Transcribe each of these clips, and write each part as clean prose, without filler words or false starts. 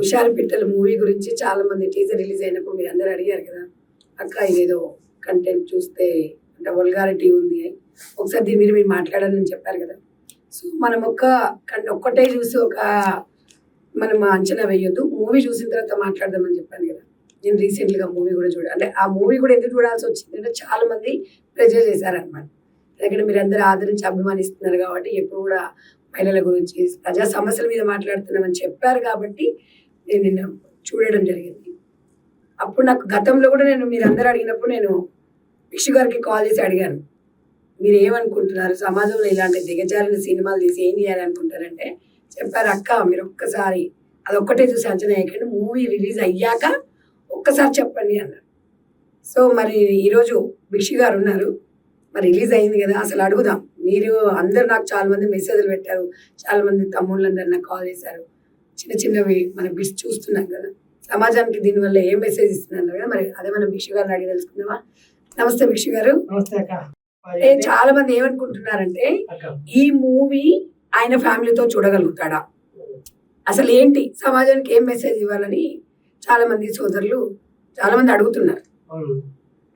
హుషారు పిట్టల మూవీ గురించి చాలా మంది టీజర్ రిలీజ్ అయినప్పుడు మీరు అందరూ అడిగారు కదా, అక్క ఇదేదో కంటెంట్ చూస్తే అంటే వల్గారిటీ ఉంది అని. ఒకసారి దీని మీద మీరు మాట్లాడాలని చెప్పారు కదా. సో మనం ఒక్కటే చూసి మనం అంచనా వేయొద్దు, మూవీ చూసిన తర్వాత మాట్లాడదామని చెప్పాను కదా. నేను రీసెంట్గా మూవీ కూడా అంటే ఆ మూవీ కూడా ఎందుకు చూడాల్సి వచ్చింది అంటే చాలా మంది ప్రెజర్ చేశారనమాట. ఎందుకంటే మీరు అందరూ ఆదరించి అభిమానిస్తున్నారు కాబట్టి, ఎప్పుడు కూడా మహిళల గురించి ప్రజా సమస్యల మీద మాట్లాడుతున్నామని చెప్పారు కాబట్టి నేను నిన్న చూడడం జరిగింది. అప్పుడు నాకు గతంలో కూడా మీరు అందరూ అడిగినప్పుడు నేను విక్షు గారికి కాల్ చేసి అడిగాను, మీరు ఏమనుకుంటున్నారు, సమాజంలో ఇలాంటి దిగజారిన సినిమాలు తీసి ఏం చేయాలనుకుంటారంటే చెప్పారు, అక్క మీరు ఒక్కసారి అదొక్కటే చూసి అంచనా వేయకండి, మూవీ రిలీజ్ అయ్యాక ఒక్కసారి చెప్పండి అన్నారు. సో మరి ఈరోజు విక్షు గారు ఉన్నారు, మరి రిలీజ్ అయింది కదా, అసలు అడుగుదాం. మీరు అందరు నాకు చాలా మంది మెసేజ్లు పెట్టారు, చాలా మంది తమ్ముళ్ళందరూ నాకు కాల్ చేశారు. చిన్నవి మన బిట్స్ చూస్తున్నాం కదా, సమాజానికి దీనివల్ల ఏం మెసేజ్ ఇస్తున్నారు కదా, మరి అదే మనం విక్షు గారిని అడిగి తెలుసుకుందామా. నమస్తే విక్షు గారు. నమస్తే అక్క. చాలా మంది ఏమనుకుంటున్నారంటే ఈ మూవీ ఆయన ఫ్యామిలీతో చూడగలుగుతాడా, అసలు ఏంటి సమాజానికి ఏం మెసేజ్ ఇవ్వాలని చాలా మంది సోదరులు చాలా మంది అడుగుతున్నారు.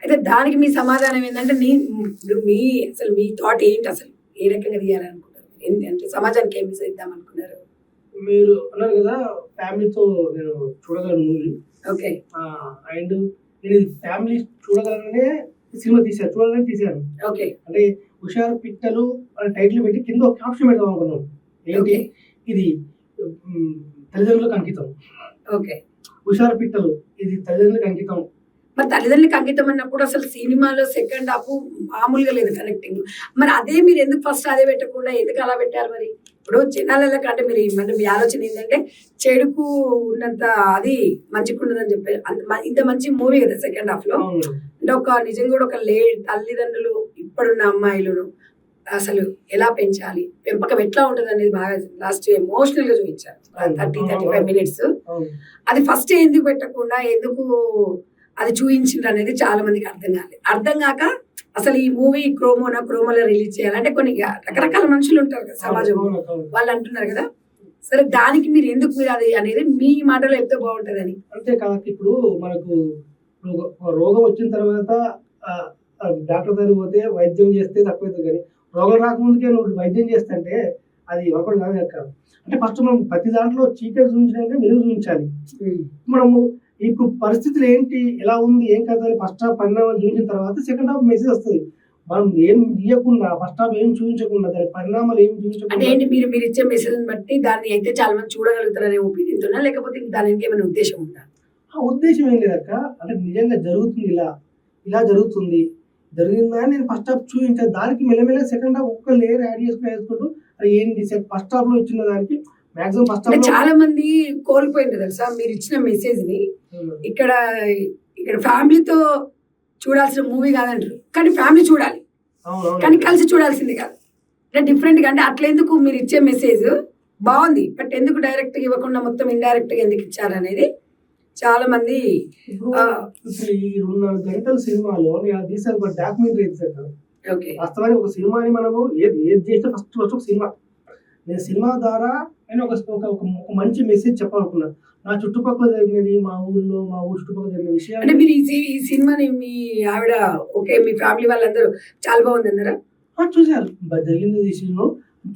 అయితే దానికి మీ సమాధానం ఏంటంటే అసలు మీ థాట్ ఏంటి, అసలు ఏ రకంగా తీయాలనుకుంటారు, అంటే సమాజానికి ఏం మెసేజ్ ఇద్దాం అనుకున్నారు? మీరు అన్నారు కదా ఫ్యామిలీతో నేను చూడగలను మూవీ. ఓకే. అండ్ నేను ఫ్యామిలీ చూడగలనే సినిమా చూడాలని తీశాను. ఓకే. అంటే హుషారు పిట్టలు అని టైటిల్ పెట్టి కింద ఒక క్యాప్షన్ పెడదాం అనుకున్నాను. ఏంటి ఇది, తల్లిదండ్రులకు అంకితం. ఓకే. హుషారు పిట్టలు ఇది తల్లిదండ్రులకు అంకితం. మరి తల్లిదండ్రులకు అంకితం అన్నప్పుడు అసలు సినిమాలో సెకండ్ హాఫ్ మామూలుగా లేదు కనెక్టింగ్. మరి అదే మీరు ఎందుకు ఫస్ట్ అదే పెట్టకుండా ఎందుకు అలా పెట్టారు? మరి ఇప్పుడు జనాలకు అంటే మీ ఆలోచన ఏంటంటే చెడుకు ఉన్నంత అది మంచిగా ఉండదని చెప్పారు. ఇంత మంచి మూవీ కదా సెకండ్ హాఫ్ లో. అంటే నిజంగా కూడా తల్లిదండ్రులు ఇప్పుడున్న అమ్మాయిలను అసలు ఎలా పెంచాలి, పెంపకం ఎట్లా ఉంటుంది అనేది బాగా లాస్ట్ ఎమోషనల్ గా చూపించారు. 35 మినిట్స్ అది ఫస్ట్ ఎందుకు పెట్టకుండా ఎందుకు అది చూపించిండ్రు అనేది చాలా మందికి అర్థం కాక అసలు ఈ మూవీ క్రోమోలో రిలీజ్ చేయాలంటే కొన్ని రకరకాల మనుషులు ఉంటారు కదా సమాజంలో, వాళ్ళు అంటున్నారు కదా. సరే దానికి మీరు అది అనేది మీ మాటలో చెప్తే బాగుంటదని. అంతేకాక ఇప్పుడు మనకు రోగం వచ్చిన తర్వాత డాక్టర్ దగ్గర పోతే వైద్యం చేస్తే తక్కువైతుంది, కానీ రోగం రాకముందుకే నువ్వు వైద్యం చేస్తే అది వర్కౌట్ కాదు. అంటే ఫస్ట్ మనం ప్రతి దాంట్లో చీకటి చూపించడానికి వెలుగు చూపించాలి. మనము ఇప్పుడు పరిస్థితులు ఏంటి, ఎలా ఉంది, ఏం కదా అని ఫస్ట్ హాఫ్ పరిణామం చూపించిన తర్వాత సెకండ్ హాఫ్ మెసేజ్ వస్తుంది. మనం ఏం ఇవ్వకుండా ఫస్ట్ హాఫ్ ఏం చూపించకుండా దాని పరిణామాలు ఏం చూపించకుండా ఏంటి మీరు ఇచ్చే మెసేజ్ బట్టి దాన్ని అయితే చాలా మంది చూడగలుగుతారనే ఒపీనియన్ ఉన్నా, లేకపోతే దానికి ఏమైనా ఉద్దేశం ఉందా? ఆ ఉద్దేశం ఏం లేదక్క. అంటే నిజంగా జరుగుతుంది, ఇలా జరుగుతుంది, జరిగిందా నేను ఫస్ట్ హాఫ్ చూపించాను. దానికి మెల్లమెల్ల సెకండ్ హాఫ్ ఒక్క లేయర్ యాడ్ వేసుకుంటూ అది ఏంటి ఫస్ట్ హాఫ్ లో ఇచ్చిన దానికి మాక్సిమం ఫస్ట్ హాఫ్ చాలా మంది కోల్పోయింది తెలుసా మీరు ఇచ్చిన మెసేజ్ ని. ఇక్కడ ఫ్యామిలీతో చూడాల్సిన మూవీ కాదంటారు, కానీ ఫ్యామిలీ చూడాలి, కానీ కలిసి చూడాల్సింది కాదు. అంటే డిఫరెంట్ గా, అంటే అట్లా ఎందుకు మీరు ఇచ్చే మెసేజ్ బాగుంది, బట్ ఎందుకు డైరెక్ట్ గా ఇవ్వకుండా మొత్తం ఇండైరెక్ట్ గా ఎందుకు ఇచ్చారనేది చాలా మంది. ఈ 2.5 గంటల సినిమాలో తీసాను ఒక డాక్యుమెంటరీ తీసాను. వాస్తవానికి ఒక సినిమాని మనము ఏది చేస్తే ఫస్ట్ ఒక సినిమా, నేను సినిమా ద్వారా నేను ఒక మంచి మెసేజ్ చెప్పాలనుకున్నాను. నా చుట్టుపక్కల జరిగినది, మా ఊరు చుట్టుపక్కల జరిగిన విషయాలు. అంటే మీరు ఈ సినిమాని మీ ఆవిడ ఓకే మీ ఫ్యామిలీ వాళ్ళందరూ చాలా బాగుంది అన్నారా? చూసారు, జరిగింది విషయంలో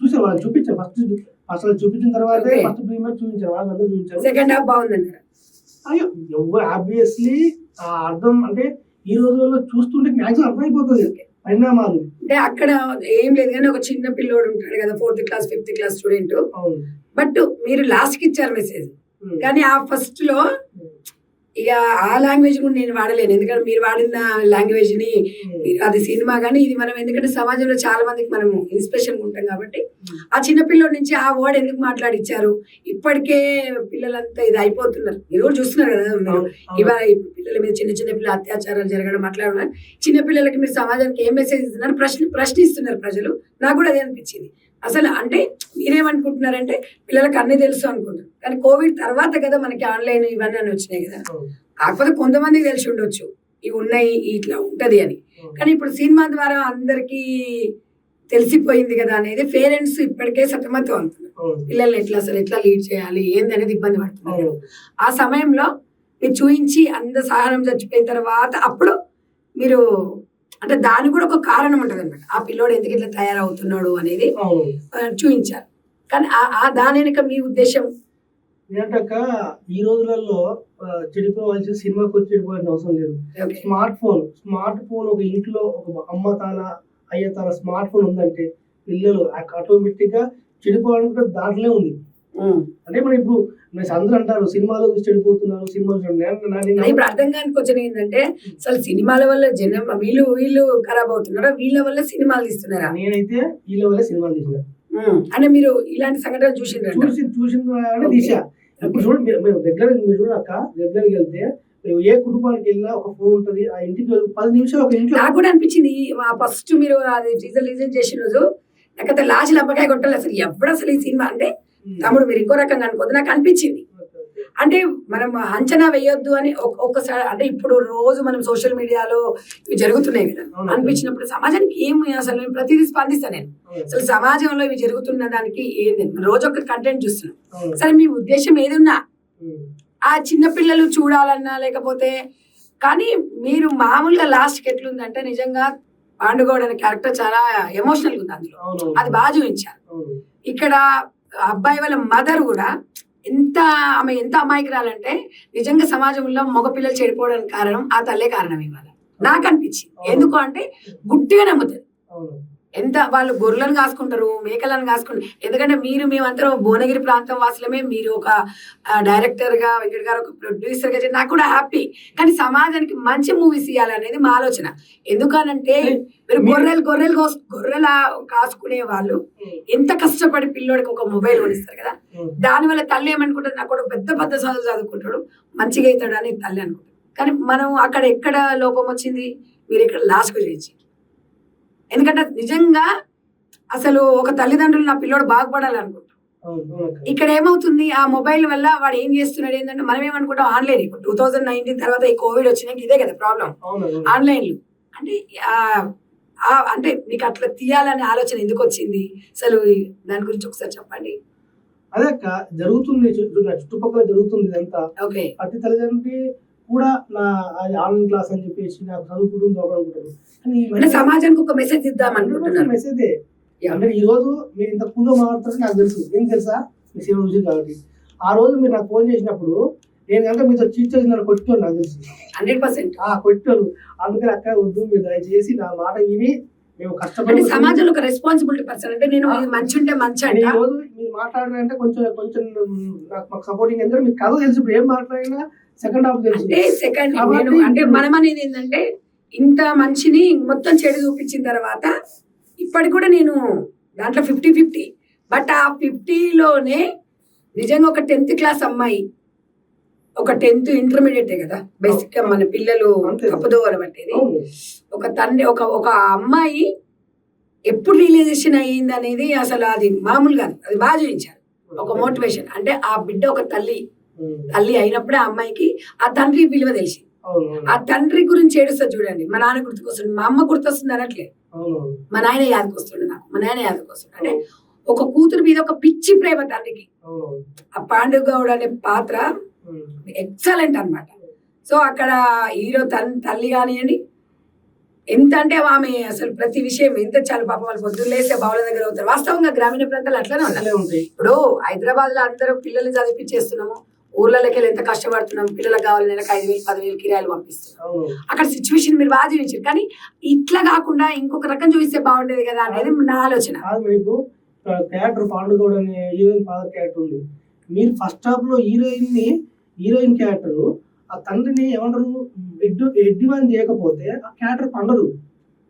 చూసారు, వాళ్ళు చూపించారు. ఫస్ట్ అసలు చూపించిన తర్వాత ఫస్ట్ ప్రీమియర్ చూపించారు, వాళ్ళందరూ చూపించారు. సెకండ్ హాఫ్ బాగుంది అన్నారా? అయ్యో ఆబ్వియస్లీ అర్థం అంటే ఈ రోజుల్లో చూస్తుంటే మ్యాక్సిమం అర్థమైపోతుంది పరిణామాలు. అంటే అక్కడ ఏం లేదు కానీ ఒక చిన్న పిల్లోడు ఉంటాడు కదా, 4th class 5th class student, but మీరు లాస్ట్ కి ఇచ్చారు మెసేజ్. కానీ ఆ ఫస్ట్ లో ఇక ఆ లాంగ్వేజ్ కూడా నేను వాడలేను, ఎందుకంటే మీరు వాడిన లాంగ్వేజ్ ని అది సినిమా కానీ ఇది మనం, ఎందుకంటే సమాజంలో చాలా మందికి మనము ఇన్స్పిరేషన్ ఉంటాం కాబట్టి ఆ చిన్న పిల్లోడి నుంచి ఆ వర్డ్ ఎందుకు మాట్లాడిచ్చారు. ఇప్పటికే పిల్లలంతా ఇది అయిపోతున్నారు, మీరు కూడా చూస్తున్నారు కదా. ఇవాళ పిల్లల మీద చిన్న పిల్లల అత్యాచారాలు జరగడం మాట్లాడడం, చిన్న పిల్లలకి మీరు సమాజానికి ఏం మెసేజ్ ఇస్తున్నారు ప్రశ్నిస్తున్నారు ప్రజలు. నాకు కూడా అదే అనిపించింది. అసలు అంటే మీరేమనుకుంటున్నారంటే పిల్లలకు అన్ని తెలుసు అనుకుంటారు, కానీ కోవిడ్ తర్వాత కదా మనకి ఆన్లైన్ ఇవన్నీ అని వచ్చినాయి కదా. కాకపోతే కొంతమందికి తెలిసి ఉండొచ్చు ఇవి ఉన్నాయి ఇట్లా ఉంటది అని, కానీ ఇప్పుడు సినిమా ద్వారా అందరికీ తెలిసిపోయింది కదా అనేది పేరెంట్స్ ఇప్పటికే సతమతం అవుతున్నారు. పిల్లల్ని ఎట్లా లీడ్ చేయాలి ఏంది అనేది ఇబ్బంది పడుతున్నారు. ఆ సమయంలో మీరు చూయించి అంత సహనం చచ్చిపోయిన తర్వాత అప్పుడు మీరు అంటే దానికి కూడా ఒక కారణం ఉంటుంది అన్నమాట. ఆ పిల్లోడు ఎందుకు ఇట్లా తయారవుతున్నాడు అనేది చూయించారు. కానీ దాని వెనుక మీ ఉద్దేశం ఏంటక్క, ఈ రోజులలో చెడిపోవాల్సిన సినిమాకి వచ్చి చెడిపోవాల్సిన అవసరం లేదు. స్మార్ట్ ఫోన్ ఒక ఇంట్లో ఒక అమ్మ తాన అయ్య తన స్మార్ట్ ఫోన్ ఉందంటే పిల్లలు ఆటోమేటిక్ గా చెడిపోవాలంటే దాంట్లో ఉంది. అంటే మనం ఇప్పుడు అందరూ అంటారు సినిమాలో చూసి చెడిపోతున్నారు, సినిమాలు ఇప్పుడు అర్థం కాని క్వశ్చన్ ఏంటంటే అసలు సినిమాల వల్ల జనం వీళ్ళు ఖరాబ్ అవుతున్నారా, వీళ్ళ వల్ల సినిమాలు తీస్తున్నారా? నేనైతే వీళ్ళ వల్ల సినిమాలు తీసిన అంటే మీరు ఇలాంటి సంఘటనలు చూసిన తీసా. ఇప్పుడు చూడండి మీరు మీరు చూడక దగ్గరికి వెళ్తే ఏ కుటుంబానికి వెళ్ళినా ఒక ఫోన్ ఉంటది. ఆ ఇంటికి 10 నిమిషాలు ఒక ఇంట్లో నాకు కూడా అనిపించింది. ఫస్ట్ మీరు అది రిలీజ్ చేసిన రోజు నాకైతే లాస్ట్ లంపకాయ కొట్టాలి. అసలు ఎప్పుడు అసలు ఈ సినిమా అంటే తమ్ముడు మీరు ఇంకో రకంగా అనుకోద్దు నాకు అనిపించింది. అంటే మనం అంచనా వేయొద్దు అని ఒక్కసారి అంటే ఇప్పుడు రోజు మనం సోషల్ మీడియాలో ఇవి జరుగుతున్నాయి కదా అనిపించినప్పుడు సమాజానికి ఏమి అసలు ప్రతిదీ స్పందిస్తాను నేను. అసలు సమాజంలో ఇవి జరుగుతున్న దానికి ఏది రోజు ఒక కంటెంట్ చూస్తున్నాం. సరే మీ ఉద్దేశం ఏదున్నా ఆ చిన్న పిల్లలు చూడాలన్నా లేకపోతే కానీ మీరు మామూలుగా లాస్ట్కి ఎట్లుందంటే నిజంగా పాండుగౌడ్ అనే క్యారెక్టర్ చాలా ఎమోషనల్ ఉంది అందులో. అది బాగా చూపించారు. ఇక్కడ అబ్బాయి వాళ్ళ మదర్ కూడా ఆమె ఎంత అమాయకురాలంటే నిజంగా సమాజంలో మగ పిల్లలు చెడిపోవడానికి కారణం ఆ తల్లే కారణం ఇవాళ నాకు అనిపించింది. ఎందుకు అంటే గుడ్డిగా నమ్ముతుంది. ఎంత వాళ్ళు గొర్రెలను కాసుకుంటారు, మేకలను కాసుకుంటారు. ఎందుకంటే మేమంతా భువనగిరి ప్రాంతం వాసులమే. మీరు ఒక డైరెక్టర్ గా వెంకట్ గారు ఒక ప్రొడ్యూసర్ గా నాకు కూడా హ్యాపీ. కానీ సమాజానికి మంచి మూవీస్ ఇవ్వాలనేది మా ఆలోచన. ఎందుకనంటే మీరు గొర్రెల కాసుకునే వాళ్ళు ఎంత కష్టపడి పిల్లోడికి ఒక మొబైల్ కొనిస్తారు కదా. దానివల్ల తల్లి ఏమనుకుంటుంది, నాకు కూడా పెద్ద చదువు చదువుకుంటాడు మంచిగా అవుతాడు అని తల్లి అనుకుంటుంది. కానీ మనం అక్కడ ఎక్కడ లోపం వచ్చింది, మీరు ఇక్కడ లాస్ట్కు చేయించి. ఎందుకంటే నిజంగా అసలు ఒక తల్లిదండ్రులు నా పిల్లోడు బాగుపడాలనుకుంటాం. ఇక్కడ ఏమవుతుంది, ఆ మొబైల్ వల్ల వాడు ఏం చేస్తున్నాడు ఏంటంటే మనం ఏమనుకుంటాం ఆన్లైన్. ఇప్పుడు 2019 తర్వాత ఈ కోవిడ్ వచ్చినాక ఇదే కదా ప్రాబ్లం, ఆన్లైన్లు. అంటే అంటే మీకు అట్లా తీయాలనే ఆలోచన ఎందుకు వచ్చింది అసలు దాని గురించి ఒకసారి చెప్పండి. అదే జరుగుతుంది చుట్టుపక్కల జరుగుతుంది ఇదంతా. ఓకే, ప్రతి తల్లిదండ్రి కూడా నా ఆన్లైన్ క్లాస్ అని చెప్పేసి నాకు చదువుకుంటారు. అంటే సమాజానికి ఒక మెసేజ్ ఇద్దాం అనుకుంటున్నారు. మెసేజే అంటే ఈ రోజు మీరు ఇంత కూలో మాట్లాడుతారు నాకు తెలుసు. ఏం తెలుసా, మీ సేవ విషయం కాబట్టి ఆ రోజు మీరు నాకు ఫోన్ చేసినప్పుడు నేను కనుక మీతో చీట్ చేసిన కొట్టుకోను నాకు తెలుసు 100% కొట్టాను. అందుకని అక్క వద్దు, మీరు దయచేసి నా మాట విని మేము కష్టపడి సమాజంలో ఒక రెస్పాన్సిబిలిటీ పర్సన్ అంటే నేను మంచి ఉంటే మంచి అంటే ఈ రోజు మీరు మాట్లాడారంటే కొంచెం మాకు సపోర్టింగ్. ఎందుకంటే మీకు కథ తెలుసు, ఇప్పుడు ఏం మాట్లాడినా సెకండ్ హాఫ్ తెలుసు. అంటే మనం అనేది ఏంటంటే ఇంత మంచిని మొత్తం చెడు చూపించిన తర్వాత ఇప్పటికి కూడా నేను దాంట్లో 50-50. బట్ ఆ 50లోనే నిజంగా ఒక 10th క్లాస్ అమ్మాయి, ఒక 10th ఇంటర్మీడియట్ కదా బేసిక్ గా మన పిల్లలు తప్పదోవలు పట్టేది. ఒక తండ్రి ఒక అమ్మాయి ఎప్పుడు రియలైజేషన్ అయ్యింది అనేది అసలు అది మామూలుగా అది బాగా చూపించారు. ఒక మోటివేషన్ అంటే ఆ బిడ్డ ఒక తల్లి అయినప్పుడే ఆ అమ్మాయికి ఆ తండ్రి విలువ తెలిసి ఆ తండ్రి గురించి ఏడుస్తుంది చూడండి. మా నాన్న గుర్తుకొస్తుంది, మా అమ్మ గుర్తొస్తుంది అనట్లే, మా నాయన యాదకొస్తుంది, నాకు మా నాయన యాదకొస్తుంది. అంటే ఒక కూతురు మీద ఒక పిచ్చి ప్రేమ తండ్రికి. ఆ పాండుగౌడ్ అనే పాత్ర ఎక్సలెంట్ అన్నమాట. సో అక్కడ హీరో తల్లి కానివ్వండి ఎంత అంటే ఆమె అసలు ప్రతి విషయం ఎంత చాలా పాపం వాళ్ళు పొద్దున్న లేస్తే బావుల దగ్గర అవుతారు. వాస్తవంగా గ్రామీణ ప్రాంతాలు అట్లనే ఉన్నాయి. ఇప్పుడు హైదరాబాద్ లో అందరూ పిల్లల్ని చదివించేస్తున్నాము, ఊర్లలోకి వెళ్ళి ఎంత కష్టపడుతున్నాం, పిల్లలకు కావాలి నెలకు 5,000-10,000 కిరాయిలు పంపిస్తున్నాం. అక్కడ సిచ్యువేషన్ మీరు బాగా చూపించారు. కానీ ఇట్లా కాకుండా ఇంకొక రకం చూపిస్తే బాగుండేది కదా అనేది నా ఆలోచన. క్యారెక్టర్ పాండుగౌడ్ అనే హీరోయిన్ ఫాదర్ క్యారెక్టర్ ఉంది. మీరు ఫస్ట్ హాఫ్ లో హీరోయిన్ క్యారెక్టర్ ఆ తండ్రిని ఏమంటారు ఎడ్డివాన్ చేయకపోతే ఆ క్యారెక్టర్ పండదు.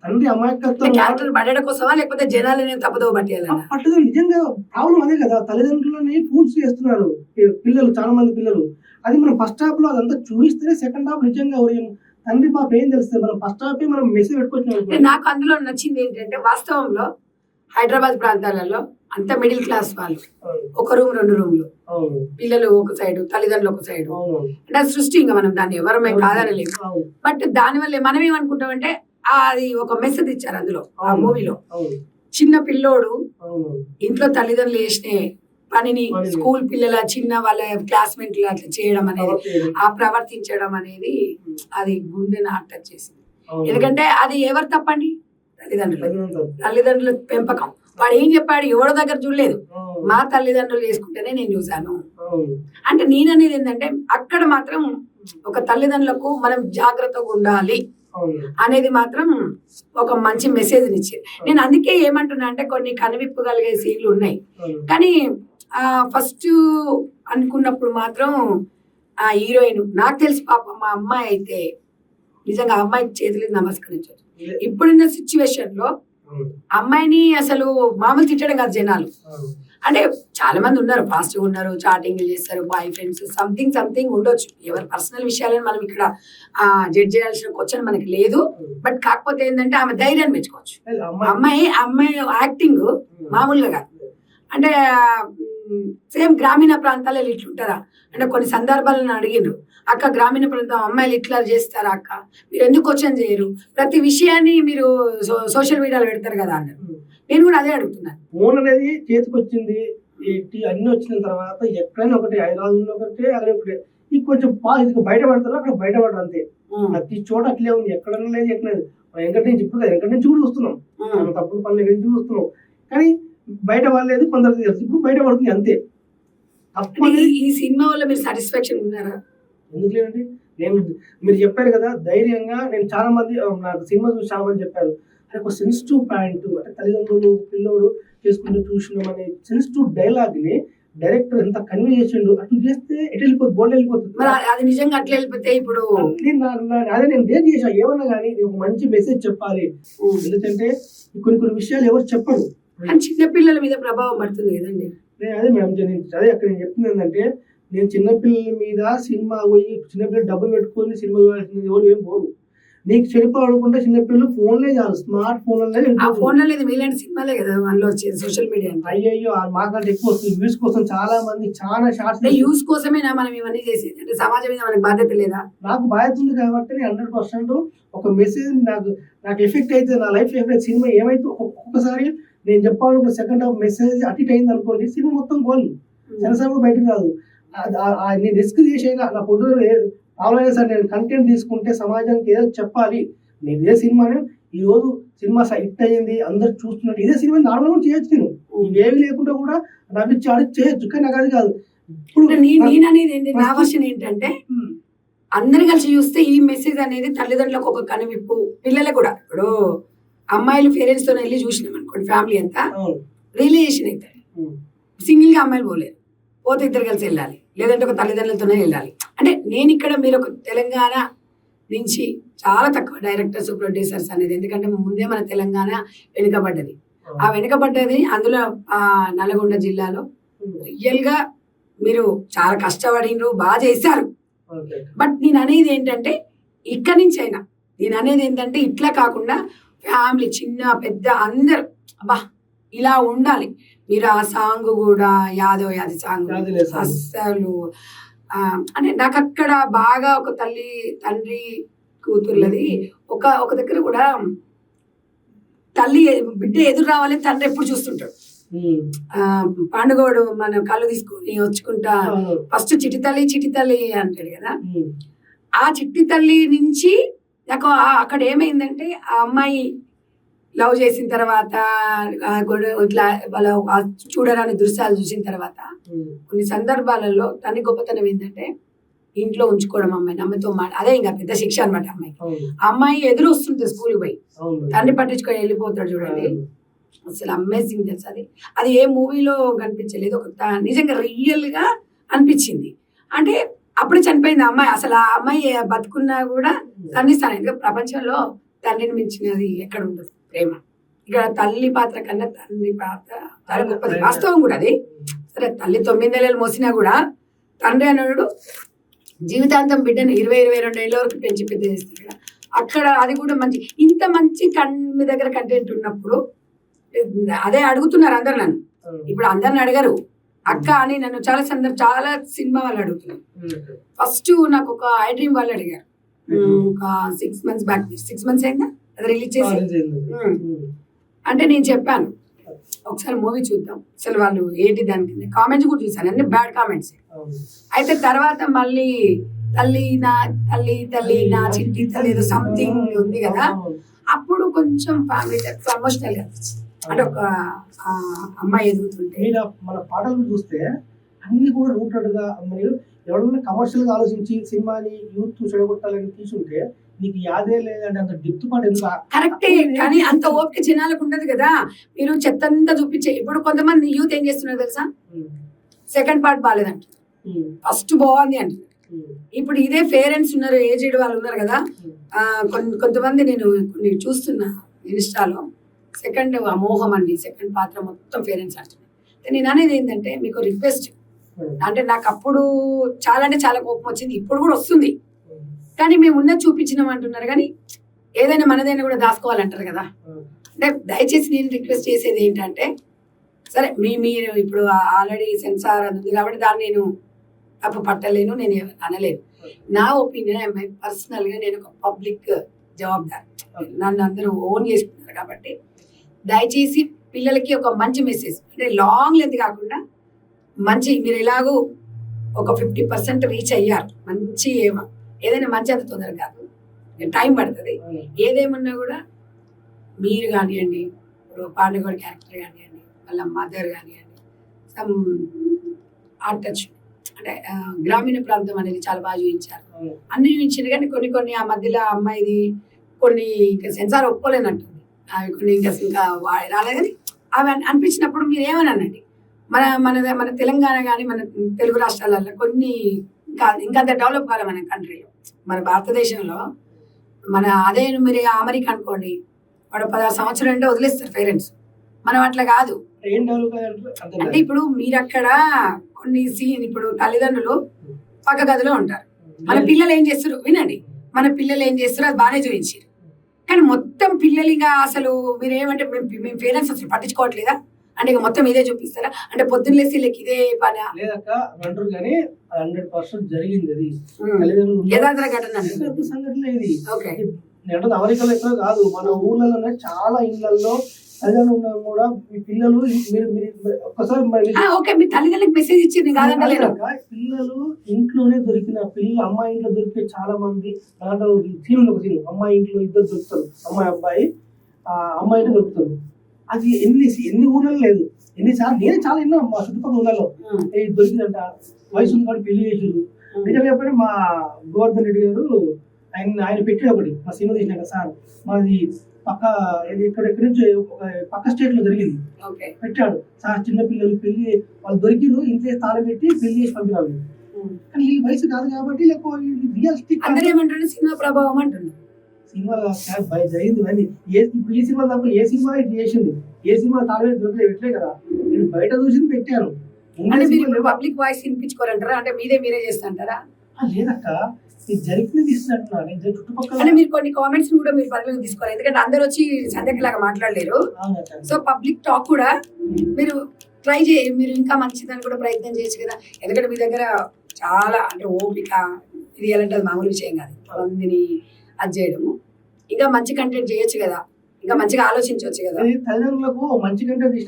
తండ్రి అమాయకత్వం పడడం కోసమా లేకపోతే జనాలని తప్పదో పట్టదు. నిజంగా ప్రాబ్లం అదే కదా, తల్లిదండ్రులని ఫూల్స్ చేస్తున్నారు పిల్లలు, చాలా మంది పిల్లలు. అది మనం ఫస్ట్ హాఫ్ లో అదంతా చూపిస్తేనే సెకండ్ హాఫ్ నిజంగా తండ్రి పాప ఏం తెలుస్తుంది. మనం ఫస్ట్ హాఫ్ మనం మెసేజ్ పెట్టుకొచ్చిన. నాకు అందులో నచ్చింది ఏంటంటే వాస్తవంలో హైదరాబాద్ ప్రాంతాలలో అంత మిడిల్ క్లాస్ వాళ్ళు, ఒక రూమ్ 2 రూమ్లు, పిల్లలు ఒక సైడ్, తల్లిదండ్రులు ఒక సైడ్. అంటే అది సృష్టి, ఇంకా మనం దాన్ని ఎవరమే కాదనలేము. బట్ దానివల్ల మనం ఏమనుకుంటామంటే అది ఒక మెసేజ్ ఇచ్చారు అందులో ఆ మూవీలో. చిన్న పిల్లోడు అవును. ఇంట్లో తల్లిదండ్రులు చేసిన పనిని స్కూల్ పిల్లల చిన్న వాళ్ళ క్లాస్మేట్లు అట్లా చేయడం అనేది, ఆ ప్రవర్తించడం అనేది అది గుండెని టచ్ చేసింది. అవును. ఎందుకంటే అది ఎవరు తప్పండి? తల్లిదండ్రులు. తల్లిదండ్రులు. తల్లిదండ్రుల పెంపకం. వాడు ఏం చెప్పాడు? ఎవడో దగ్గర చూడలేదు, అవును. మా తల్లిదండ్రులు చేసుకుంటేనే నేను చూశాను. అవును. అంటే నేననేది ఏంటంటే అక్కడ మాత్రం ఒక తల్లిదండ్రులకు మనం జాగ్రత్తగా ఉండాలి అవును. అనేది మాత్రం ఒక మంచి మెసేజ్ ఇచ్చింది. నేను అందుకే ఏమంటున్నా అంటే కొన్ని కనువిప్పు కలిగే సీన్లు ఉన్నాయి, అవును. కానీ ఫస్ట్ అనుకున్నప్పుడు మాత్రం ఆ హీరోయిన్ నాకు తెలిసి పాప మా అమ్మాయి అయితే నిజంగా ఆ అమ్మాయికి చేతులకి నమస్కరించదు. ఇప్పుడున్న సిచ్యువేషన్ లో అవును. అమ్మాయిని అసలు మామూలు తిట్టడం కాదు జనాలు. అవును. అంటే చాలా మంది ఉన్నారు, ఫాస్ట్ గా ఉన్నారు, చాటింగ్ చేస్తారు, బాయ్ ఫ్రెండ్స్ సంథింగ్ ఉండొచ్చు. ఎవరి పర్సనల్ విషయాలను మనం ఇక్కడ జడ్జ్ చేయాల్సిన క్వశ్చన్ మనకి లేదు. బట్ కాకపోతే ఏంటంటే ఆమె ధైర్యాన్ని మెచ్చుకోవచ్చు. అమ్మాయి యాక్టింగ్ మామూలుగా కాదు. అంటే సేమ్ గ్రామీణ ప్రాంతాలలో ఇట్లుంటారా అంటే కొన్ని సందర్భాలను అడిగిండ్రు, అక్క గ్రామీణ ప్రాంతం అమ్మాయిలు ఇట్లా చేస్తారా అక్క, మీరు ఎందుకు క్వశ్చన్ చేయరు, ప్రతి విషయాన్ని మీరు సోషల్ మీడియాలో పెడతారు కదా అన్నారు. నేను కూడా అదే అడుగుతున్నాను. ఫోన్ అనేది చేతికి వచ్చింది, అన్ని వచ్చిన తర్వాత ఎక్కడైనా ఒకటి, హైదరాబాద్ ఒకటి, అక్కడ ఒకటి, ఈ కొంచెం బయటపడతారు, అక్కడ బయటపడరు అంతే. ప్రతి చోట అట్లే ఉంది, ఎక్కడన్నా లేదు, ఎక్కడ లేదు. వెంకట నుంచి ఇప్పుడు వెంకట నుంచి కూడా చూస్తున్నాం, తప్పుడు పనులు ఎక్కడి నుంచి చూస్తున్నాం, కానీ బయట పడలేదు, కొందరికి తెలుసు, ఇప్పుడు బయట పడుతుంది అంతే. ఈ సినిమా వల్ల మీరు సాటిస్ఫాక్షన్ ఉన్నారా? ఎందుకు లేదండి, నేను మీరు చెప్పారు కదా ధైర్యంగా, నేను చాలా మంది నాకు సినిమా చూసి చాలా మంది చెప్పారు, అది ఒక సెన్సిటివ్ పాయింట్, అంటే తల్లిదండ్రులు పిల్లోడు చేసుకుంటూ చూసినాం అనే సెన్సిటివ్ డైలాగ్ ని డైరెక్టర్ ఎంత కన్వే చేసిండు, అట్లా చేస్తే ఎటు వెళ్ళిపోతుంది, బోర్డు వెళ్ళిపోతుంది. అది నిజంగా అట్లా వెళ్ళిపోతే ఇప్పుడు అదే నేను డేట్ చేసా, ఏమన్నా కానీ ఒక మంచి మెసేజ్ చెప్పాలి, ఎందుకంటే కొన్ని విషయాలు ఎవరు చెప్పరు, చిన్నపిల్లల మీద ప్రభావం పడుతుంది కదండి. అదే మేడం, అదే అక్కడ నేను చెప్తుంది ఏంటంటే, నేను చిన్నపిల్లల మీద సినిమా పోయి చిన్నపిల్లలు డబ్బులు పెట్టుకొని సినిమా ఎవరు ఏం పోరు, నీకు చెడిపోవాలనుకుంటే చిన్నపిల్లలు ఫోన్లే చాలు, స్మార్ట్ ఫోన్లే. ఆ ఫోన్లో లేదు, మీలాంటి సినిమాలే కదా అందులో వచ్చేది, సోషల్ మీడియా. అయ్యో మాకంటే ఎక్కువ వస్తుంది వ్యూస్ కోసం, చాలా మంది చాలా షార్ట్స్ యూస్ కోసమేనా మనం ఇవన్నీ చేసేది, అంటే సమాజం మీద మనకి బాధ్యత లేదా? నాకు బాధ్యత ఉంది కాబట్టి నేను 100% ఒక మెసేజ్ నాకు ఎఫెక్ట్ అయితే, నా లైఫ్ ఎఫెక్ట్ సినిమా ఏమైతే ఒక్కొక్కసారి నేను చెప్పాలనుకున్న సెకండ్ హాఫ్ మెసేజ్ అటు అయింది అనుకోండి, సినిమా మొత్తం గోల్ సెన్సార్ కూడా బయటకు రాదు. నేను రిస్క్ చేసేలా నా పొద్దు ఆల్రెడీ సార్ నేను కంటెంట్ తీసుకుంటే సమాజానికి ఏదో చెప్పాలి, నేను ఇదే సినిమాని ఈ రోజు సినిమా హిట్ అయ్యింది అందరు చూస్తున్నట్టు ఇదే సినిమా నార్మల్గా చేయొచ్చు, నేను ఇవేవి లేకుండా కూడా నవ్వించి ఆడి చేయొచ్చు, కానీ నాకు అది కాదు. ఇప్పుడు నేను అనేది ఏంటి, నా వర్షన్ ఏంటంటే అందరు కలిసి చూస్తే ఈ మెసేజ్ అనేది తల్లిదండ్రులకు ఒక కనువిప్పు, పిల్లలకు కూడా. ఇప్పుడు అమ్మాయిలు పేరెంట్స్ తో వెళ్ళి చూసినాం అనుకోండి, ఫ్యామిలీ అంతా రియలైజేషన్ అయితే సింగిల్ గా అమ్మాయిలు పోలేరు, పోతే ఇద్దరు కలిసి వెళ్ళాలి, లేదంటే ఒక తల్లిదండ్రులతోనే వెళ్ళాలి. అంటే నేను ఇక్కడ మీరు ఒక తెలంగాణ నుంచి చాలా తక్కువ డైరెక్టర్స్ ప్రొడ్యూసర్స్ అనేది, ఎందుకంటే ముందే మన తెలంగాణ వెనుకబడ్డది. ఆ వెనుకబడ్డది అందులో నల్గొండ జిల్లాలో రియల్ గా మీరు చాలా కష్టపడినరు, బాగా చేశారు. బట్ నేను అనేది ఏంటంటే ఇక్కడి నుంచి అయినా నేను అనేది ఏంటంటే ఇట్లా కాకుండా ఫ్యామిలీ చిన్న పెద్ద అందరు అబ్బా ఇలా ఉండాలి. మీరు ఆ సాంగ్ కూడా యాది సాంగ్ అస్సలు అంటే నాకు అక్కడ బాగా ఒక తల్లి తండ్రి కూతుర్లది ఒక దగ్గర కూడా తల్లి బిడ్డ ఎదురు రావాలి, తండ్రి ఎప్పుడు చూస్తుంటాడు. పండుగోడు మన కళ్ళు తీసుకొని వచ్చుకుంటా ఫస్ట్ చిట్టి తల్లి అంటాడు కదా, ఆ చిట్టి తల్లి నుంచి నాకు అక్కడ ఏమైందంటే ఆ అమ్మాయి లవ్ చేసిన తర్వాత ఇట్లా వాళ్ళ చూడరాని దృశ్యాలు చూసిన తర్వాత కొన్ని సందర్భాలలో తన గొప్పతనం ఏంటంటే ఇంట్లో ఉంచుకోవడం, అమ్మాయిని అమ్మతో అదే ఇంకా పెద్ద శిక్ష అనమాట. అమ్మాయి ఎదురు వస్తుంది స్కూల్కి పోయి, తండ్రి పట్టించుకొని వెళ్ళిపోతాడు చూడండి, అసలు అమేజింగ్ తెలుసు. అది ఏ మూవీలో కనిపించలేదు, ఒక నిజంగా రియల్ గా అనిపించింది. అంటే అప్పుడే చనిపోయింది అమ్మాయి, అసలు ఆ అమ్మాయి బతుకున్నా కూడా తండ్రిస్తాను, ఎందుకంటే ప్రపంచంలో తండ్రిని మించినది ఎక్కడ ఉండదు ప్రేమ. ఇక్కడ తల్లి పాత్ర కన్నా తండ్రి పాత్ర చాలా గొప్పది, వాస్తవం కూడా అది. సరే తల్లి 9 నెలలు మోసినా కూడా తండ్రి అన్నాడు జీవితాంతం బిడ్డను 20-22 ఏళ్ళ వరకు పెంచి పెద్ద చేస్తాడు కదా. అక్కడ అది కూడా మంచి, ఇంత మంచి మీ దగ్గర కంటెంట్ ఉన్నప్పుడు అదే అడుగుతున్నారు అందరు నన్ను. ఇప్పుడు అందరిని అడగరు అక్క అని, నన్ను చాలా సినిమా వాళ్ళు అడుగుతున్నారు. ఫస్ట్ నాకు ఒక ఐ డ్రీమ్ వాళ్ళు అడిగారు, ఒక 6 months బ్యాక్, 6 months అయిందా అది రిలీజ్ చేసి. అంటే నేను చెప్పాను ఒకసారి మూవీ చూద్దాం, అసలు వాళ్ళు ఏంటి దానికి కామెంట్స్ కూడా చూసాను, అన్ని బ్యాడ్ కామెంట్స్. అయితే తర్వాత మళ్ళీ తల్లి నా చిట్టి తల్లి ఏదో సంథింగ్ ఉంది కదా, అప్పుడు కొంచెం ఫ్యామిలీ ఎమోషనల్ గా అనిపించింది. అంటే ఒక అమ్మాయి ఎదుగుతుంటే మీరు మన పాటలు చూస్తే అన్ని కూడా రూటెడ్ గా, మరియు ఎవరైనా కమర్షియల్ గా ఆలోచించి సినిమాని యూత్ చెడగొట్టాలని తీసుంటే నీకు యాదే లేదంటే అంత డెప్త్ పాట ఎందుకు? కరెక్టే, కానీ అంత ఓపిక జనాలకు ఉండదు కదా. మీరు చెత్తంతా చూపించే, ఇప్పుడు కొంతమంది యూత్ ఏం చేస్తున్నారు తెలుసా, సెకండ్ పార్ట్ బాగాలేదంట, ఫస్ట్ బాగుంది అంట. ఇప్పుడు ఇదే పేరెంట్స్ ఉన్నారు, ఏజ్డ్ వాళ్ళు ఉన్నారు కదా, కొంతమంది నేను కొన్ని చూస్తున్నా ఇన్స్టాలో, సెకండ్ అమోహం అండి, సెకండ్ పాత్ర మొత్తం పేరెంట్స్ అంటున్నారు. నేను అనేది ఏంటంటే మీకు రిక్వెస్ట్, అంటే నాకు అప్పుడు చాలా అంటే చాలా కోపం వచ్చింది, ఇప్పుడు కూడా వస్తుంది, కానీ మేము ఉన్నది చూపించినాం అంటున్నారు, కానీ ఏదైనా మనదైనా కూడా దాచుకోవాలంటారు కదా. అంటే దయచేసి నేను రిక్వెస్ట్ చేసేది ఏంటంటే, సరే మీరు ఇప్పుడు ఆల్రెడీ సెన్సార్ అది ఉంది కాబట్టి దాన్ని నేను తప్పు పట్టలేను, నేను అనలేను. నా ఒపీనియన్ పర్సనల్గా నేను ఒక పబ్లిక్ జవాబుదారి, నన్ను అందరూ ఓన్ చేసుకున్నారు కాబట్టి దయచేసి పిల్లలకి ఒక మంచి మెసేజ్, అంటే లాంగ్ లెంత్ కాకుండా మంచి, మీరు ఎలాగో ఒక 50% రీచ్ అయ్యారు, మంచి ఏదైనా మంచి అంత తొందరగా కాదు, టైం పడుతుంది. ఏదేమన్నా కూడా మీరు కానివ్వండి, ఇప్పుడు పాండుగోడి క్యారెక్టర్ కానివ్వండి, వాళ్ళ మదర్ కానివ్వండి, సమ్ ఆర్ట్ టచ్, అంటే గ్రామీణ ప్రాంతం అనేది చాలా బాగా చూపించారు, అన్ని చూపించారు. కానీ కొన్ని ఆ మధ్యలో అమ్మాయిది కొన్ని ఇంకా సెన్సార్ ఒప్పుకోలేనట్టుంది, అవి కొన్ని ఇంకా రాలేదు. కానీ అవి అనిపించినప్పుడు మీరు ఏమని అనండి, మన తెలంగాణ కానీ మన తెలుగు రాష్ట్రాలలో కొన్ని ఇంకా డెవలప్ కావాలి మన కంట్రీలో, మన భారతదేశంలో. అదే మీరు అమెరికా అనుకోండి, వాడు 16 సంవత్సరాలు అంటే వదిలేస్తారు పేరెంట్స్, మనం అట్లా కాదు. అంటే ఇప్పుడు మీరు అక్కడ కొన్ని సీన్, ఇప్పుడు తల్లిదండ్రులు పక్క గదిలో ఉంటారు, మన పిల్లలు ఏం చేస్తారు వినండి, మన పిల్లలు ఏం చేస్తారు అది బాగానే చూపించారు, కానీ మొత్తం పిల్లలుగా అసలు మీరు ఏమంటే మేము పేరెంట్స్ అసలు పట్టించుకోవట్లేదా అంటే ఇక మొత్తం ఇదే చూపిస్తారా, అంటే పొద్దున్న లేసి వీళ్ళకి ఇదే పని లేదక్క అంటారు. కానీ 100% జరిగింది అది, యథార్థ ఘటన సంఘటన ఇది. అమెరికాలో ఎక్కడ కాదు, మన ఊర్లలో చాలా ఇళ్లలో తల్లిదండ్రులు ఉన్నా కూడా మీ పిల్లలు ఒక్కసారి మీ తల్లిదండ్రులకు మెసేజ్ ఇచ్చింది కాదంటలేదు. పిల్లలు ఇంట్లోనే దొరికిన పిల్లలు, అమ్మాయి ఇంట్లో దొరికే చాలా మంది దాంట్లో సీన్ ఉంది, ఒక సీన్ అమ్మాయి ఇంట్లో ఇద్దరు దొరుకుతారు, అమ్మాయి అబ్బాయి, అమ్మాయి ఇంట్లో దొరుకుతారు. అది ఎన్ని ఊర్లలో లేదు, ఎన్నిసార్లు నేను చాలా విన్నా మా చుట్టుపక్కల ఊళ్ళలో దొరికిందంట, వయసు ఉంది కాబట్టి పెళ్లి చేసారు. నిజంగా చెప్పండి, మా గోవర్ధన్ రెడ్డి గారు ఆయన పెట్టాడు ఒకటి, మా సినిమా తీసినాక సార్ మాది పక్క ఎక్కడెక్కడి నుంచి ఒక పక్క స్టేట్ లో జరిగింది, పెట్టాడు సార్ చిన్న పిల్లలు పెళ్లి వాళ్ళు దొరికిరు, ఇంట్లో తాళం పెట్టి పెళ్లి చేసి పంపిరాలి. కానీ ఈ వయసు కాదు కాబట్టి లేకపోతే సినిమా ప్రభావం అంటున్నారు, సినిమా జరిగింది ఇవన్నీ. ఇప్పుడు ఈ సినిమా తప్ప ఏ సినిమా చేసింది, ఏ సినిమా తాళం దొరకలే పెట్టలే కదా, నేను బయట చూసింది పెట్టాను. పబ్లిక్ వాయిస్ వినిపించుకోరంటారా, అంటే మీరే చేస్తాంటారా? లేదక్క, జరిగింది తీసుకుంటున్నాను చుట్టుపక్కల. అంటే మీరు కొన్ని కామెంట్స్ కూడా మీరు పరిగణలోకి తీసుకోవాలి, ఎందుకంటే అందరు వచ్చి సంధ్యలాగా మాట్లాడలేరు. సో పబ్లిక్ టాక్ కూడా మీరు ట్రై మీరు ఇంకా మంచిదని కూడా ప్రయత్నం చేయొచ్చు కదా, ఎందుకంటే మీ దగ్గర చాలా అంటే ఓపిక, ఇది ఎలాంటి అది మామూలు విషయం కాదు, మందిని అది చేయడము. ఇంకా మంచి కంటెంట్ చేయొచ్చు కదా, ఇంకా మంచిగా ఆలోచించవచ్చు కదా. తల్లిదండ్రులకు మంచి కంటెంట్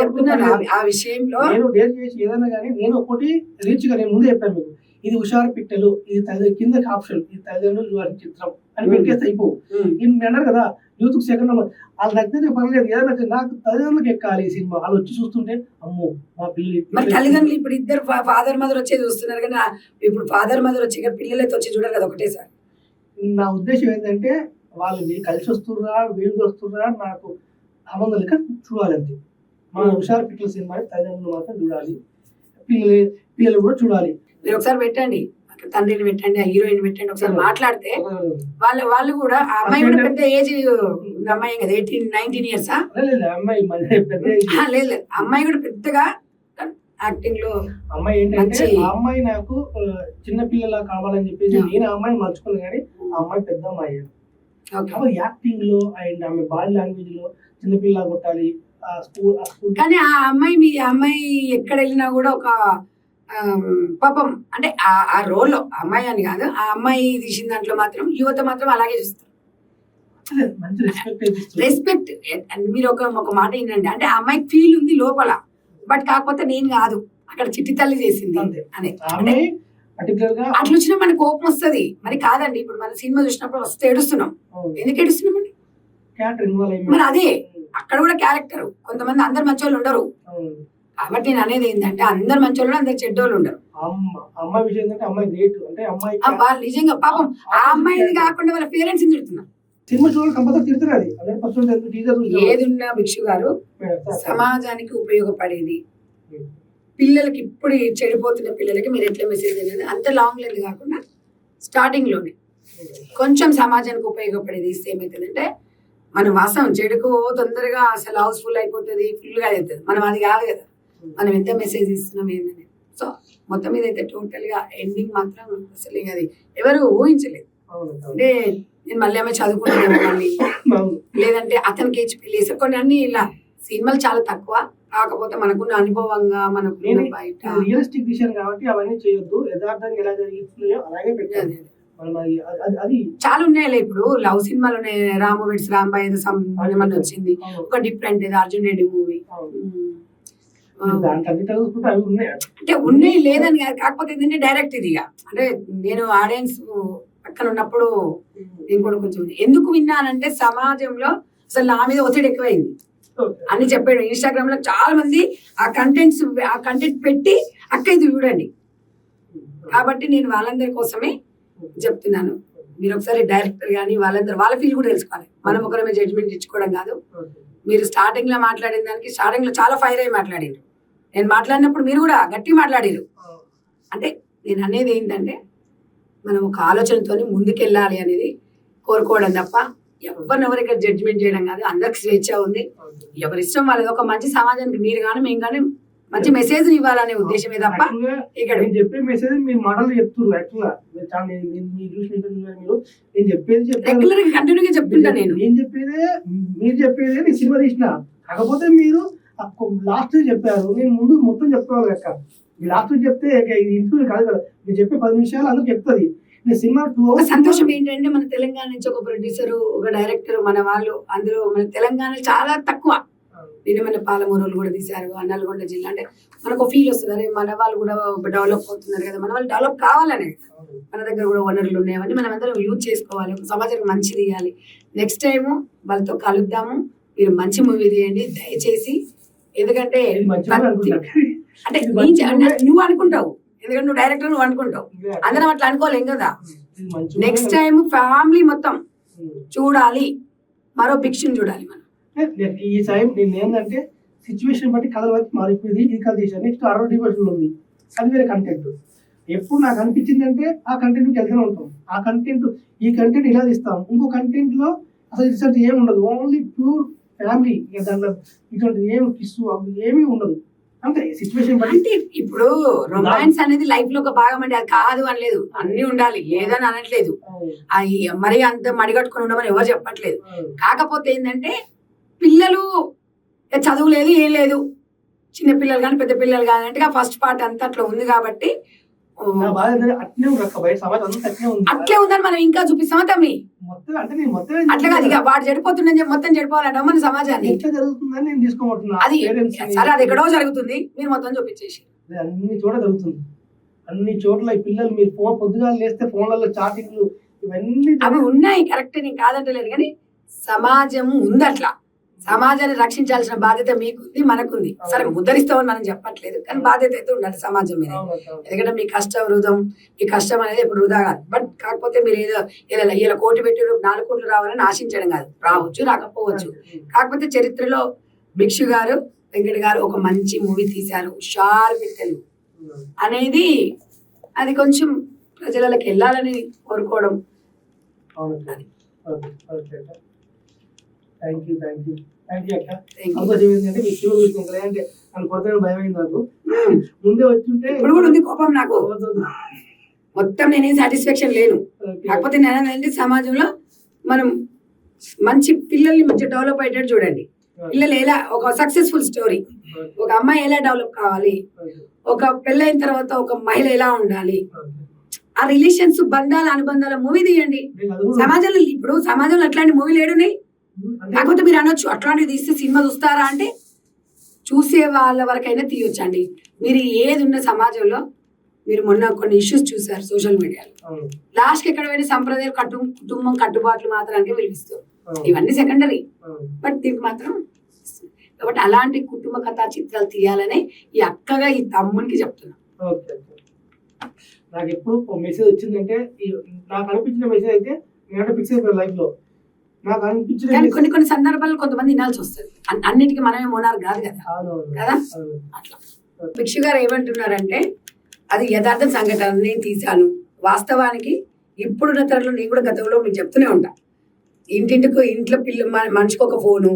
చెప్తున్నాను ఆ విషయంలో. నేను డేర్ చేసి ఏదైనా కానీ నేను ఒకటి రీచ్ గా నేను ముందే చెప్పాను మీకు, ఇది హుషారు పిట్టలు, ఇది కింద ఆప్షన్, ఇది తల్లిదండ్రులు చిత్రం అని పెట్టేస్తే అయిపోవు. నేను అన్నారు కదా యూత్ సెకండ్ నెంబర్, వాళ్ళు నచ్చితే పర్లేదు, ఏదైనా నాకు తల్లిదండ్రులకు ఎక్కాలి ఈ సినిమా, వాళ్ళు వచ్చి చూస్తుంటే అమ్మో మా పిల్లలు. మరి తల్లిదండ్రులు ఇప్పుడు ఇద్దరు ఫాదర్ మదర్ వచ్చే చూస్తున్నారు, కానీ ఇప్పుడు ఫాదర్ మదర్ వచ్చి పిల్లలైతే వచ్చి చూడాలి కదా ఒకటేసారి. నా ఉద్దేశం ఏంటంటే వాళ్ళు మీరు కలిసి వస్తుర్రా వీళ్ళు వస్తుర్రా నాకు సంబంధం లేక చూడాలి అంతే. మన హుషారు పిట్టల సినిమా తల్లిదండ్రులు మాత్రం చూడాలి, పిల్లలు కూడా చూడాలి. మీరు ఒకసారి పెట్టండి, తండ్రిని పెట్టండి, ఆ హీరోయిన్ పెట్టండి, ఒకసారి మాట్లాడితే వాళ్ళు కూడా, ఆ అమ్మాయి కూడా పెద్ద ఏజ్ అమ్మాయి కదా, 18-19 years లేదు, అమ్మాయి కూడా పెద్దగా యాక్టింగ్ లో. అమ్మాయి ఏంటంటే ఆ అమ్మాయి నాకు చిన్న పిల్లలా కావాలని చెప్పేసి నేను ఆ అమ్మాయిని మర్చుకున్నాను, కానీ ఆ అమ్మాయి పెద్ద అమ్మాయి యాక్టింగ్ లో అండ్ ఆమె బాడీ లాంగ్వేజ్ లో చిన్నపిల్ల కొట్టాలి. కానీ ఆ అమ్మాయి ఎక్కడ వెళ్ళినా కూడా ఒక పాపం, అంటే ఆ రోల్లో అమ్మాయి అని కాదు, ఆ అమ్మాయి తీసిన దాంట్లో మాత్రం యువత మాత్రం అలాగే చూస్తారు. మంచి రెస్పెక్ట్ అయితే ఇస్తుంది. రెస్పెక్ట్. మీరు ఒక మాట ఏంటంటే అంటే ఆ అమ్మాయికి ఫీల్ ఉంది లోపల, బట్ కాకపోతే నేను కాదు అక్కడ చిట్టి తల్లి చేసింది అంతే. అని. ఆమె పర్టికులర్ గా అట్లా వచ్చినా మనకు కోపం వస్తుంది. మరి కాదండి, ఇప్పుడు మన సినిమా చూసినప్పుడు వస్తే ఏడుస్తున్నాం. ఎందుకు ఏడుస్తున్నామండి? క్యారెక్టర్ ఇన్వాల్వ్ అయింది. మరి అదే అక్కడ కూడా క్యారెక్టర్. కొంతమంది అందరు మంచోళ్ళు ఉండరు. కాబట్టి నేను అనేది ఏంటంటే అందరు మంచోళ్ళు అందరు చెడ్డోళ్ళు ఉండరు. అమ్మాయి విషయం ఏంటంటే అమ్మాయి గ్రేట్, అంటే అమ్మాయి వాళ్ళు నిజంగా పాపం ఆ అమ్మాయిని కాకుండా వాళ్ళ పేరెంట్స్ తిడుతున్నారు. సినిమా చూడాలి కంపల్సరీ తిడుతున్నారు. అది 100% టీజర్ ఏది ఉన్నా భిక్షు గారు సమాజానికి ఉపయోగపడేది, పిల్లలకి ఇప్పుడు చెడిపోతున్న పిల్లలకి మీరు ఎట్లా మెసేజ్ అనేది అంత లాంగ్ లెంత్ కాకుండా స్టార్టింగ్ లోనే కొంచెం సమాజానికి ఉపయోగపడేది ఇస్తే ఏమవుతుందంటే మనం వాస్తవం చెడుకు తొందరగా అసలు హౌస్ఫుల్ అయిపోతుంది, ఫుల్గా అవుతుంది. మనం అది కాదు కదా, మనం ఎంత మెసేజ్ ఇస్తున్నాం ఏంటనేది. సో మొత్తం మీద అయితే టోటల్ గా ఎండింగ్ మాత్రం అసలు అది ఎవరు ఊహించలేదు. అంటే నేను మళ్ళీ ఆమె చదువుకుంటాను మళ్ళీ, లేదంటే అతనికి పెళ్లి కొన్ని అన్ని ఇలా సినిమాలు చాలా తక్కువ. కాకపోతే మనకున్న అనుభవంగా మనకున్న బయట రియలిస్టిక్ విషయం కాబట్టి అవన్నీ చేయొద్దు. యథార్థంగా ఎలా జరుగుతున్నాయో అలాగే పెట్టాలి. అది చాలా ఉన్నాయిలే. ఇప్పుడు లవ్ సినిమాలు ఉన్నాయి. రాము విడ్స్ రాంబాయ్ ఏదో సంబంధం వచ్చింది, ఒక డిఫరెంట్ ఏదో అర్జున్ రెడ్డి మూవీ. అంటే ఉన్నాయి లేదని కాదు, కాకపోతే ఏంటంటే డైరెక్ట్ ఇది అంటే నేను ఆడియన్స్ పక్కన ఉన్నప్పుడు నేను కూడా కొంచెం ఎందుకు విన్నానంటే సమాజంలో అసలు నా మీద ఒత్తిడి ఎక్కువైంది అని చెప్పాడు. ఇన్స్టాగ్రామ్ లో చాలా మంది ఆ కంటెంట్ పెట్టి అక్క ఇది చూడండి. కాబట్టి నేను వాళ్ళందరి కోసమే చెప్తున్నాను. మీరు ఒకసారి డైరెక్టర్ కానీ వాళ్ళందరూ వాళ్ళ ఫీల్ కూడా తెలుసుకోవాలి. మనం ఒకరమే జడ్జ్మెంట్ ఇచ్చుకోవడం కాదు. మీరు స్టార్టింగ్ లో మాట్లాడిన దానికి స్టార్టింగ్ లో చాలా ఫైర్ అయ్యి మాట్లాడారు. నేను మాట్లాడినప్పుడు మీరు కూడా గట్టి మాట్లాడారు. అంటే నేను అనేది ఏంటంటే మనం ఒక ఆలోచనతో ముందుకెళ్ళాలి అనేది కోరుకోవడం తప్ప ఎవరినెవరు ఇక్కడ జడ్జిమెంట్ చేయడం కాదు. అందరికి స్వేచ్ఛ ఉంది, ఎవరి ఇష్టం వాళ్ళది. ఒక మంచి సమాజానికి మీరు కానీ మేము కానీ మంచి మెసేజ్ ఇవ్వాలనే ఉద్దేశమే తప్ప ఇక్కడ చెప్పే మెసేజ్ మీరు మాటలు చెప్తున్నారు. యాక్చువల్గా నేను చెప్పేది రెగ్యులర్ గా కంటిన్యూగా చెప్తుంటా. నేను చెప్పేదే మీరు చెప్పేదే నేను సినిమా తీసిన. కాకపోతే మీరు లాస్ట్ చెప్పారు, నేను ముందు మొత్తం చెప్పుకోవాలి అక్క. లాస్ట్ చెప్తే ఇది ఇంటర్వ్యూ కాదు కదా, మీరు చెప్పే 10 నిమిషాలు అందరూ చెప్తుంది. సినిమా సంతోషం ఏంటంటే మన తెలంగాణ నుంచి ఒక ప్రొడ్యూసర్, ఒక డైరెక్టర్, మన వాళ్ళు అందులో మన తెలంగాణ చాలా తక్కువ. నేను మన పాలమూరులు కూడా తీశారు, నల్గొండ జిల్లా. అంటే మనకు ఫీల్ వస్తుంది, అరే మన వాళ్ళు కూడా డెవలప్ అవుతున్నారు కదా, మన వాళ్ళు డెవలప్ కావాలనే. మన దగ్గర కూడా వనరులు ఉన్నాయని మనం అందరం యూజ్ చేసుకోవాలి, ఒక సమాజానికి మంచిది ఇవ్వాలి. నెక్స్ట్ టైము వాళ్ళతో కలుద్దాము. మీరు మంచి మూవీ తీయండి దయచేసి. ఎందుకంటే అంటే నువ్వు అనుకుంటావు, ఎందుకంటే నువ్వు డైరెక్టర్, నువ్వు అనుకుంటావు, అందరం అట్లా అనుకోలేం కదా. నెక్స్ట్ టైం ఫ్యామిలీ మొత్తం చూడాలి, మరో భిక్షను చూడాలి మనం. ఈ టైం నేను ఏంటంటే సిచ్యువేషన్ బట్టి కథల వరకు మారిపోయింది. ఇది కథ తీసాను, నెక్స్ట్ 60 డివిజన్లు ఉంది, అది వేరే కంటెంట్. ఎప్పుడు నాకు అనిపించింది అంటే ఆ కంటెంట్కి వెళ్తూనే ఉంటాం. ఆ కంటెంట్ ఈ కంటెంట్ ఇలా తీస్తాం, ఇంకో కంటెంట్ లో అసలు రిసల్ట్ ఏమి ఉండదు, ఓన్లీ ప్యూర్ ఫ్యామిలీ. దాంట్లో ఇటువంటి ఏమి కిస్సు అవి ఏమీ ఉండదు. అంతే సిచ్యువేషన్ బట్టి. ఇప్పుడు రొమాన్స్ అనేది లైఫ్ లో ఒక భాగం అండి, అది కాదు అనలేదు, అన్ని ఉండాలి లేదని అనట్లేదు. అది మరీ అంత మడిగట్టుకుని ఉండమని ఎవరు చెప్పట్లేదు. కాకపోతే ఏంటంటే పిల్లలు చదువు లేదు ఏం లేదు, చిన్న పిల్లలు కానీ పెద్ద పిల్లలు కానీ అంటే ఫస్ట్ పార్ట్ అంతా అట్లా ఉంది. కాబట్టి అట్లే ఉందని మనం ఇంకా చూపిస్తామా తమ్మి? అట్లా కాదు, ఇక వాడు చెడిపోతుందని చెప్పి మొత్తం చెడిపోవాలంట మన సమాజాన్ని. అది సరే, అది ఎక్కడో జరుగుతుంది, మీరు మొత్తం చూపించేసి. అన్ని చోట్ల జరుగుతుంది, అన్ని చోట్ల పిల్లలు మీరు ఫోన్ పొద్దుగా లేస్తే ఫోన్లలో చాటింగ్లు ఇవన్నీ అవి ఉన్నాయి. కరెక్ట్, నేను కాదంటలేదు, కానీ సమాజం ఉంది అట్లా. సమాజాన్ని రక్షించాల్సిన బాధ్యత మీకుంది, మనకుంది. సరే ఉద్ధరిస్తామని మనం చెప్పట్లేదు, కానీ బాధ్యత అయితే ఉండాలి సమాజం మీద. ఎందుకంటే మీ కష్టం వృధం, మీ కష్టం అనేది ఎప్పుడు వృధా కాదు. బట్ కాకపోతే మీరు ఏదో ఇలా కోటి పెట్టి 4 కోట్లు రావాలని ఆశించడం కాదు, రావచ్చు రాకపోవచ్చు. కాకపోతే చరిత్రలో భిక్షు గారు, వెంకట్ గారు ఒక మంచి మూవీ తీశారు, హుషారు పిట్టలు అనేది. అది కొంచెం ప్రజలకి వెళ్ళాలని కోరుకోవడం. అంటే నన్ను కొడతాను భయం అయింది నాకు. ముందే వచ్చుంటే ఇప్పుడు కూడా ఉంది కోపం నాకు, మొత్తం నేనేం సాటిస్ఫాక్షన్ లేను. కాకపోతే నేను సమాజంలో మనం మంచి పిల్లల్ని మంచి డెవలప్ అయ్యేటట్టు చూడండి. పిల్లలు ఎలా ఒక సక్సెస్ఫుల్ స్టోరీ, ఒక అమ్మాయి ఎలా డెవలప్ కావాలి, ఒక పెళ్ళైన తర్వాత ఒక మహిళ ఎలా ఉండాలి ఆ రిలేషన్స్ బంధాల అనుబంధాల మూవీ తీయండి. నేను అది కూడా సమాజంలో ఇప్పుడు సమాజంలో అట్లాంటి మూవీలు ఏడున్నాయి? అంటే కాకపోతే మీరు అనొచ్చు అట్లాంటివి తీస్తే సినిమా చూస్తారా అంటే చూసే వాళ్ళ వరకైనా తీయొచ్చండి. మీరు ఏది ఉన్న సమాజంలో మీరు మొన్న కొన్ని ఇష్యూస్ చూసారు సోషల్ మీడియాలో. అవును, లాస్ట్ కి ఎక్కడ పోయిన సంప్రదాయ కుటుంబం కట్టుబాట్లు మాత్రానికి విలువిస్తారు. అవును, ఇవన్నీ సెకండరీ, అవును. బట్ దీనికి మాత్రం కాబట్టి అలాంటి కుటుంబ కథా చిత్రాలు తీయాలని ఈ అక్కగా ఈ తమ్మునికి చెప్తున్నా. Okay, okay. నాకు ఎప్పుడు ఒక మెసేజ్ వచ్చిందంటే నాకు అనిపించిన మెసేజ్ అయితే నేనంటే ఫిక్స్ అయిపోయాను లైఫ్ లో. నాకు అనిపించిన కానీ message- కొన్ని కొన్ని సందర్భాల్లో కొంతమంది వినాల్సి వస్తుంది. అన్నిటికీ మనమే మోనారు కాదు కదా. అవునవును, కదా? అవును. అట్లా భిక్షు గారు ఏమంటున్నారంటే అది యథార్థ సంఘటన నేను తీశాను. వాస్తవానికి ఇప్పుడున్న తరంలో నేను కూడా గతంలో మీకు చెప్తూనే ఉంటా. ఇంట్లో మనిషికి ఒక ఫోను,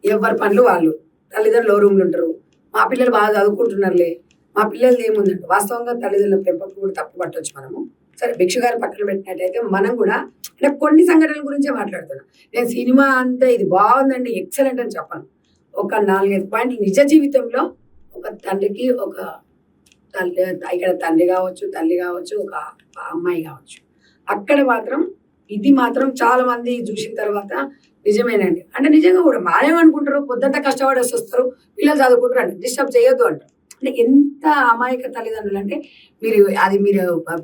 ఎవరి పనులు వాళ్ళు, తల్లిదండ్రులు రూమ్లు ఉంటారు. మా పిల్లలు బాగా చదువుకుంటున్నారులే, మా పిల్లలది ఏముందంటే వాస్తవంగా తల్లిదండ్రుల పెంపకం కూడా తప్పు పట్టవచ్చు మనము. సరే భిక్షు గారు పక్కన పెట్టినట్టయితే మనం కూడా అంటే కొన్ని సంఘటనల గురించే మాట్లాడుతున్నాం. నేను సినిమా అంతా ఇది బాగుందండి ఎక్సలెంట్ అని చెప్పను. ఒక 4-5 పాయింట్లు నిజ జీవితంలో ఒక తండ్రికి ఒక తల్లి, ఇక్కడ తండ్రి కావచ్చు, తల్లి కావచ్చు, ఒక అమ్మాయి కావచ్చు, అక్కడ మాత్రం ఇది మాత్రం చాలా మంది చూసిన తర్వాత నిజమేనండి అంటే నిజంగా కూడా మానేమనుకుంటారు. పొద్దుంతా కష్టపడి వస్తారు, పిల్లలు చదువుకుంటారు అంటే డిస్టర్బ్ చేయొద్దు అంటారు. అంటే ఎంత అమాయక తల్లిదండ్రులు అంటే మీరు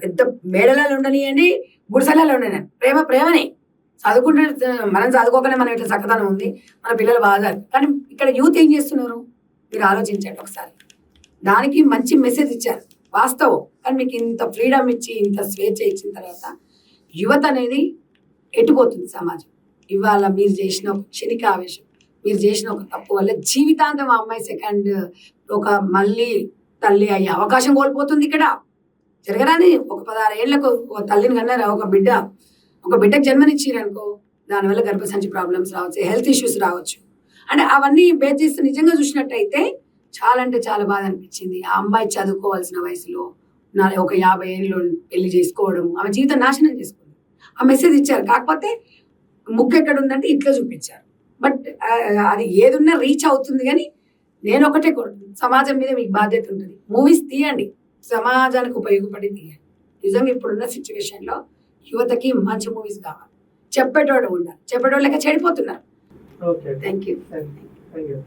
పెద్ద మేడలలో ఉండనియండి, గుడిసెలలో ఉండనియండి, ప్రేమనే చదువుకుంటే మనం చదువుకోకనే మనం ఇట్లా చక్కదనం ఉంది, మన పిల్లలు బాగా. కానీ ఇక్కడ యూత్ ఏం చేస్తున్నారు మీరు ఆలోచించండి ఒకసారి. దానికి మంచి మెసేజ్ ఇచ్చారు వాస్తవం, కానీ మీకు ఇంత ఫ్రీడమ్ ఇచ్చి ఇంత స్వేచ్ఛ ఇచ్చిన తర్వాత యువత అనేది ఎటుపోతుంది సమాజం. ఇవాళ మీరు చేసిన ఒక క్షణిక ఆవేశం, మీరు చేసిన ఒక తప్పు వల్ల జీవితాంతం ఆ అమ్మాయి సెకండ్ ఒక మళ్ళీ తల్లి అయ్యే అవకాశం కోల్పోతుంది. ఇక్కడ జరగరాని ఒక 16 ఏళ్లకు ఒక తల్లిని కన్నారా, ఒక బిడ్డకు జన్మనిచ్చిరనుకో, దానివల్ల గర్భసంచి ప్రాబ్లమ్స్ రావచ్చు, హెల్త్ ఇష్యూస్ రావచ్చు. అంటే అవన్నీ బేస్ చేస్తే నిజంగా చూసినట్టయితే చాలా అంటే చాలా బాధ అనిపించింది. ఆ అమ్మాయి చదువుకోవాల్సిన వయసులో ఒక 50 ఏళ్ళు పెళ్లి చేసుకోవడం, ఆమె జీవితం నాశనం చేసుకుంది. ఆ మెసేజ్ ఇచ్చారు, కాకపోతే ముక్కు ఎక్కడ ఉందంటే ఇట్లా చూపించారు. బట్ అది ఏదున్నా రీచ్ అవుతుంది. కానీ నేను ఒకటే కోరుతున్నాను, సమాజం మీద మీకు బాధ్యత ఉంటుంది. మూవీస్ తీయండి, సమాజానికి ఉపయోగపడి తీయండి. నిజంగా ఇప్పుడున్న సిచ్యువేషన్లో యువతకి మంచి మూవీస్ కావాలి, చెప్పేటోడు ఉండాలి. చెప్పేటోళ్ళకి చెడిపోతున్నారు. Okay, thank you. Thank you.